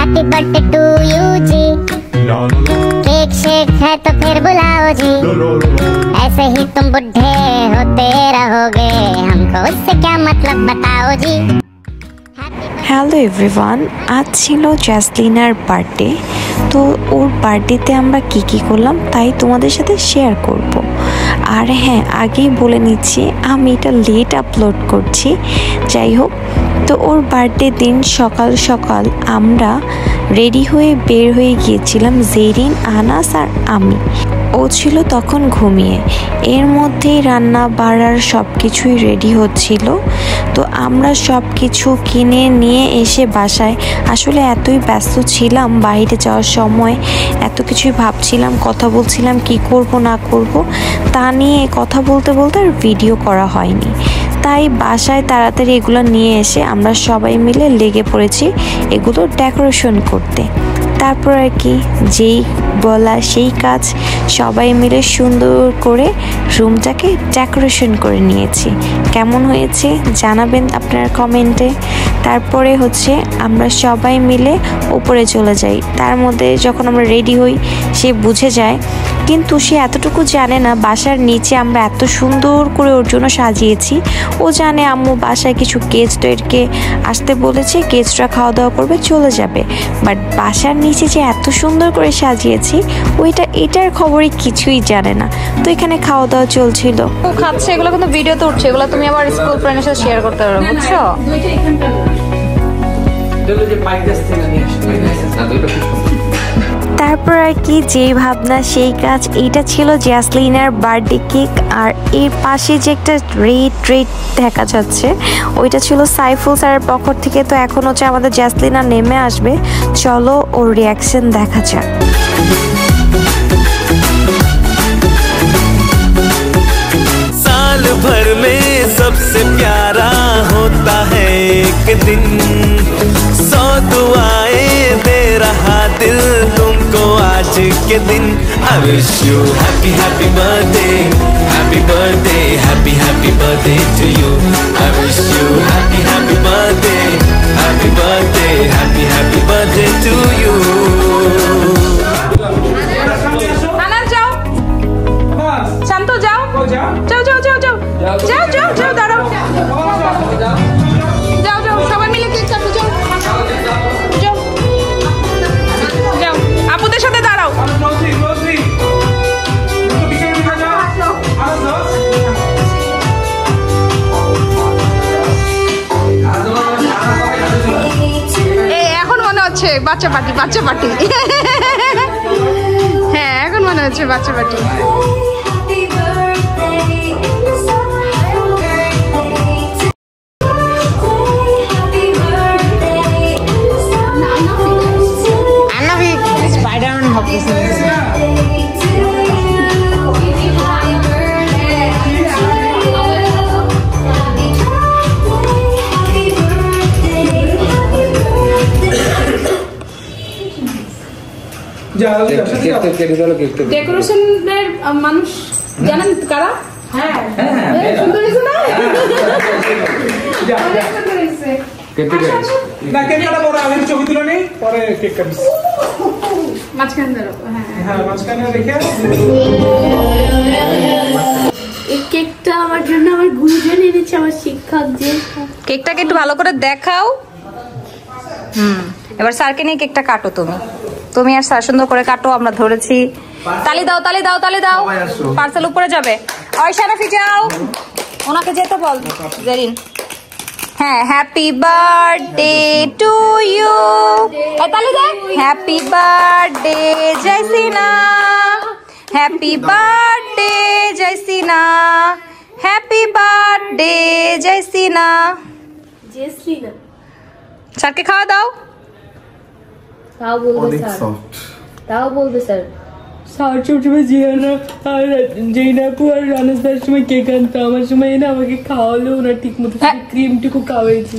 Happy birthday to you जी। Cake shake है तो फिर बुलाओ जी। ऐसे ही तुम बुढ़े होते रहोगे, हमको उससे क्या मतलब बताओ जी। হ্যালো এভরিওয়ান, আজ ছিল জ্যাসলিনার বার্থডে। তো ওর বার্থডেতে আমরা কী করলাম তাই তোমাদের সাথে শেয়ার করব। আর হ্যাঁ, আগেই বলে নিচ্ছি আমি এটা লেট আপলোড করছি। যাই হোক, তো ওর বার্থডে দিন সকাল সকাল আমরা রেডি হয়ে বের হয়ে গিয়েছিলাম, জেরিন, আনাস আর আমি। ও ছিল তখন ঘুমিয়ে। এর মধ্যেই রান্না বাড়ার সব কিছুই রেডি হচ্ছিল। তো আমরা সব কিছু কিনে নিয়ে এসে বাসায় আসলে এতই ব্যস্ত ছিলাম, বাইরে যাওয়ার সময় এত কিছুই ভাবছিলাম, কথা বলছিলাম কি করব না করব, তা নিয়ে কথা বলতে বলতে আর ভিডিও করা হয়নি। তাই বাসায় তাড়াতাড়ি এগুলো নিয়ে এসে আমরা সবাই মিলে লেগে পড়েছি এগুলো ডেকোরেশন করতে। তারপর আর কি, যেই বলা সেই কাজ, সবাই মিলে সুন্দর করে রুমটাকে ডেকোরেশন করে নিয়েছি। কেমন হয়েছে জানাবেন আপনারা কমেন্টে। তারপরে হচ্ছে আমরা সবাই মিলে উপরে চলে যাই। তার মধ্যে যখন আমরা রেডি হই সে বুঝে যায়, কিন্তু সে এতটুকু জানে না বাসার নিচে আমরা এত সুন্দর করে ওর জন্য সাজিয়েছি। ও জানে আম্মু বাসায় কিছু গেস্টদেরকে আসতে বলেছে, গেস্টরা খাওয়া দাওয়া করবে চলে যাবে, বাট বাসার নিচে যে এত সুন্দর করে সাজিয়েছি এটার খবরই কিছুই জানে না। তো এখানে খাওয়া দাওয়া চলছিল, ও খাচ্ছে, এগুলো কিন্তু ভিডিওতে উঠছে, এগুলো তুমি আবার স্কুল ফ্রেন্ডের সাথে শেয়ার করতে পারবে, বুঝছো? তারপর আর কি, যেই ভাবনা সেই কাজ। এইটা ছিল জ্যাসলিনার বার্থডে কেক, আর এর পাশে যে একটা রেড দেখা যাচ্ছে ওইটা ছিল সাইফুল স্যারের পক্ষ থেকে। তো এখন হচ্ছে আমাদের জ্যাসলিনা নেমে আসবে, চলো ওর রিয়াকশন দেখা যাক। साल भर में सबसे प्यारा होता है एक दिन, 100 दुआएं दे रहा दिल तुमको आज के दिन। I wish you happy happy birthday, happy birthday, happy happy birthday to you. I wish you happy happy birthday, happy birthday, happy happy birthday to you. শান্ত যাও যাও যাও যাও যাও যাও যাও যাও যাও দাঁড়াও, যাও যাও সবাই মিলে কেক কাটো, যাও যাও যাও, আপুদের সাথে দাঁড়াও। এখন মনে হচ্ছে বাচ্চা পার্টি, বাচ্চা পার্টি। হ্যাঁ, এখন মনে হচ্ছে বাচ্চা পার্টি। ডেকোরেশনের মানুষ জানেন কারা? হ্যাঁ, সুন্দর হয়েছে না? ছবি তুলে নেই, পরে কেক কাটিস মাঝখানে ধরো। হ্যাঁ, মাঝখানে রেখে। এই কেকটা আমার জন্য আমার গুরুজন এনেছে, আমার শিক্ষক। যে কেকটাকে একটু ভালো করে দেখাও। এবার স্যারকে নিয়ে কেকটা কাটো, তুমি আর স্যার সুন্দর করে কাটো, আমরা ধরেছি। তালি দাও, তালি দাও, তালি দাও, পার্সেল উপরে যাবে। ওই শারাফি যাও, ওনাকে যেতে বল। জেরিন, হ্যাঁ, হ্যাপি বার্থডে টু ইউ। তালি দে। Happy birthday Joysina, happy birthday Joysina, happy birthday Joysina. Jeslina, স্যারকে খাওয়া দাও। তাও বলবে স্যার, তাও বলবে স্যার। স্যার সবসময় জিয়ানা আর জৈনাপু আর রানাস ভাইয়ের সময় কেক আনতো, আমার সময় এনে আমাকে খাওয়ালো, ওনার ঠিক মতো ক্রিমটুকু খাওয়াইছে।